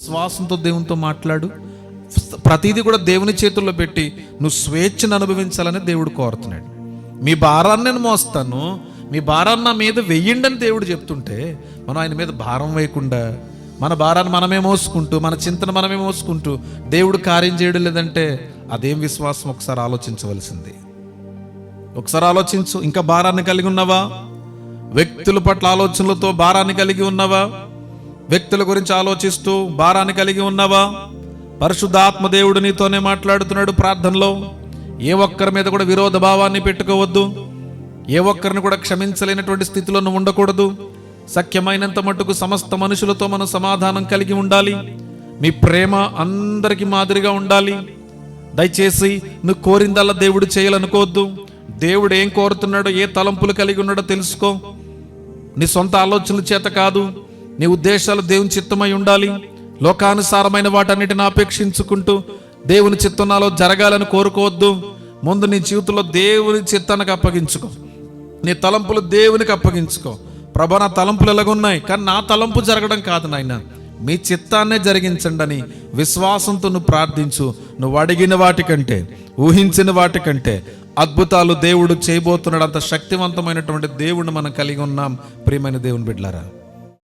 విశ్వాసంతో దేవునితో మాట్లాడు. ప్రతిదీ కూడా దేవుని చేతుల్లో పెట్టి నువ్వు స్వేచ్ఛను అనుభవించాలని దేవుడు కోరుతున్నాడు. మీ భారాన్ని నేను మోస్తాను, మీ భారాన్ని నా మీద వెయ్యండి అని దేవుడు చెప్తుంటే మనం ఆయన మీద భారం వేయకుండా మన భారాన్ని మనమే మోసుకుంటూ, మన చింతన మనమే మోసుకుంటూ దేవుడు కార్యం చేయడం లేదంటే అదేం విశ్వాసం? ఒకసారి ఆలోచించవలసింది. ఒకసారి ఆలోచించు. ఇంకా భారాన్ని కలిగి ఉన్నావా? వ్యక్తుల పట్ల ఆలోచనలతో భారాన్ని కలిగి ఉన్నావా? వ్యక్తుల గురించి ఆలోచిస్తూ భారాన్ని కలిగి ఉన్నావా? పరిశుద్ధాత్మ దేవుడు నీతోనే మాట్లాడుతున్నాడు ప్రార్థనలో. ఏ ఒక్కరి మీద కూడా విరోధ భావాన్ని పెట్టుకోవద్దు. ఏ ఒక్కరిని కూడా క్షమించలేనటువంటి స్థితిలో నువ్వు ఉండకూడదు. సఖ్యమైనంత మట్టుకు సమస్త మనుషులతో మనం సమాధానం కలిగి ఉండాలి. మీ ప్రేమ అందరికీ మాదిరిగా ఉండాలి. దయచేసి నువ్వు కోరిందల్లా దేవుడు చేయాలనుకోవద్దు. దేవుడు ఏం కోరుతున్నాడో, ఏ తలంపులు కలిగి ఉన్నాడో తెలుసుకో. నీ సొంత ఆలోచనల చేత కాదు, నీ ఉద్దేశాలు దేవుని చిత్తమై ఉండాలి. లోకానుసారమైన వాటన్నిటిని ఆపేక్షించుకుంటూ దేవుని చిత్తం నాలో జరగాలని కోరుకోవద్దు. ముందు నీ జీవితంలో దేవుని చిత్తానికి అప్పగించుకో. నీ తలంపులు దేవునికి అప్పగించుకో. ప్రభా, నా తలంపులు ఎలాగున్నాయి, కానీ నా తలంపు జరగడం కాదు నాయన, మీ చిత్తాన్నే జరిగించండి అని విశ్వాసంతో నువ్వు ప్రార్థించు. నువ్వు అడిగిన వాటికంటే, ఊహించిన వాటికంటే అద్భుతాలు దేవుడు చేయబోతున్నాడు. అంత శక్తివంతమైనటువంటి దేవుడిని మనం కలిగి ఉన్నాం. ప్రియమైన దేవుని బిడ్డలారా,